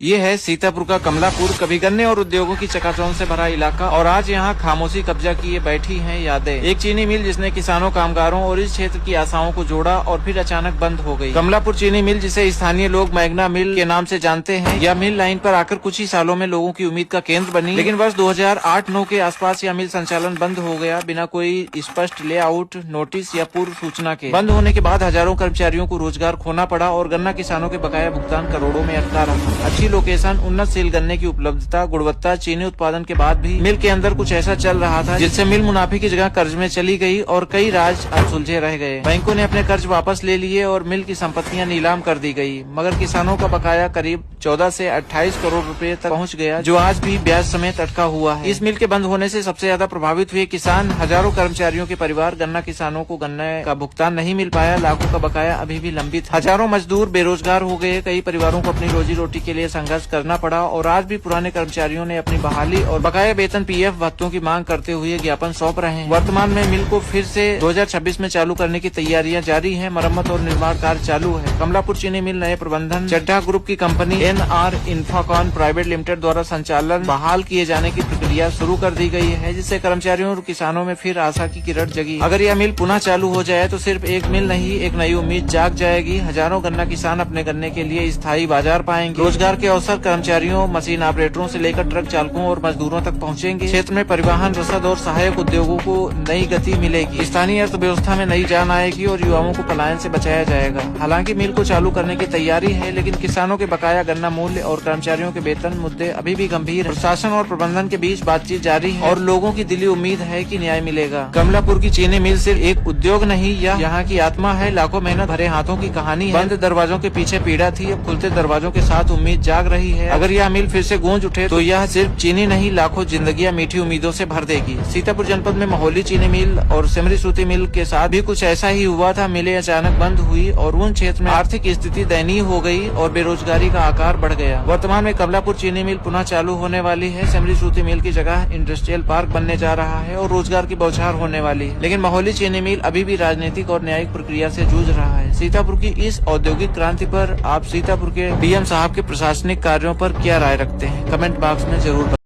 ये है सीतापुर का कमलापुर, कभी गन्ने और उद्योगों की चकाचौंध से भरा इलाका, और आज यहाँ खामोशी कब्जा किए बैठी हैं यादें। एक चीनी मिल जिसने किसानों, कामगारों और इस क्षेत्र की आशाओं को जोड़ा और फिर अचानक बंद हो गई। कमलापुर चीनी मिल, जिसे स्थानीय लोग मैग्ना मिल के नाम से जानते हैं, यह मिल लाइन पर आकर कुछ ही सालों में लोगों की उम्मीद का केंद्र बनी। लेकिन वर्ष 2008-9 के आसपास यह मिल संचालन बंद हो गया, बिना कोई स्पष्ट लेआउट, नोटिस या पूर्व सूचना के। बंद होने के बाद हजारों कर्मचारियों को रोजगार खोना पड़ा और गन्ना किसानों के बकाया भुगतान करोड़ों में अटका रहा। अच्छी लोकेशन, उन्नतशील गन्ने की उपलब्धता, गुणवत्ता, चीनी उत्पादन के बाद भी मिल के अंदर कुछ ऐसा चल रहा था जिससे मिल मुनाफे की जगह कर्ज में चली गई और कई राज अनसुलझे रह गए। बैंकों ने अपने कर्ज वापस ले लिए और मिल की संपत्तियां नीलाम कर दी गई, मगर किसानों का बकाया करीब 14 से 28 करोड़ रुपए तक पहुंच गया, जो आज भी ब्याज समेत अटका हुआ है। इस मिल के बंद होने से सबसे ज्यादा प्रभावित हुए किसान, हजारों कर्मचारियों के परिवार। गन्ना किसानों को गन्ने का भुगतान नहीं मिल पाया, लाखों का बकाया अभी भी लंबित। हजारों मजदूर बेरोजगार हो गए, कई परिवारों को अपनी रोजी रोटी के लिए संघर्ष करना पड़ा और आज भी पुराने कर्मचारियों ने अपनी बहाली और बकाया वेतन, पीएफ भत्तों की मांग करते हुए ज्ञापन सौंप रहे हैं। वर्तमान में मिल को फिर से 2026 में चालू करने की तैयारियां जारी हैं। मरम्मत और निर्माण कार्य चालू है। कमलापुर चीनी मिल नए प्रबंधन चड्ढा ग्रुप की कंपनी NR इन्फोकॉन प्राइवेट लिमिटेड द्वारा संचालन बहाल किए जाने की प्रक्रिया शुरू कर दी गई है, जिससे कर्मचारियों और किसानों में फिर आशा की किरण जगी। अगर यह मिल पुनः चालू हो जाए तो सिर्फ एक मिल नहीं, एक नई उम्मीद जाग जाएगी। हजारों गन्ना किसान अपने गन्ने के लिए स्थायी बाजार पाएंगे। रोजगार के अवसर कर्मचारियों, मशीन ऑपरेटरों से लेकर ट्रक चालकों और मजदूरों तक पहुंचेंगे। क्षेत्र में परिवहन, रसद और सहायक उद्योगों को नई गति मिलेगी। स्थानीय अर्थव्यवस्था में नई जान आएगी और युवाओं को पलायन से बचाया जाएगा। हालांकि मिल को चालू करने की तैयारी है, लेकिन किसानों के बकाया गन्ना मूल्य और कर्मचारियों के वेतन मुद्दे अभी भी गंभीर है। प्रशासन और प्रबंधन के बीच बातचीत जारी है और लोगों की दिली उम्मीद है कि न्याय मिलेगा। कमलापुर की चीनी मिल सिर्फ एक उद्योग नहीं, यह यहाँ की आत्मा है। लाखों मेहनत भरे हाथों की कहानी है। बंद दरवाजों के पीछे पीड़ा थी, अब खुलते दरवाजों के साथ उम्मीद जाग रही है। अगर यह मिल फिर से गूंज उठे तो यह सिर्फ चीनी नहीं, लाखों जिंदगियां मीठी उम्मीदों से भर देगी। सीतापुर जनपद में मोहली चीनी मिल और सिमरी सूती मिल के साथ भी कुछ ऐसा ही हुआ था। मिलें अचानक बंद हुई और उन क्षेत्र में आर्थिक स्थिति दयनीय हो गई और बेरोजगारी का आकार बढ़ गया। वर्तमान में कमलापुर चीनी मिल पुनः चालू होने वाली है। सिमरी सूती मिल की जगह इंडस्ट्रियल पार्क बनने जा रहा है और रोजगार की बौछार होने वाली है। लेकिन मोहली चीनी मिल अभी भी राजनीतिक और न्यायिक प्रक्रिया से जूझ रहा है। सीतापुर की इस औद्योगिक क्रांति पर आप सीतापुर के DM साहब के प्रशासनिक कार्यों पर क्या राय रखते हैं? कमेंट बॉक्स में जरूर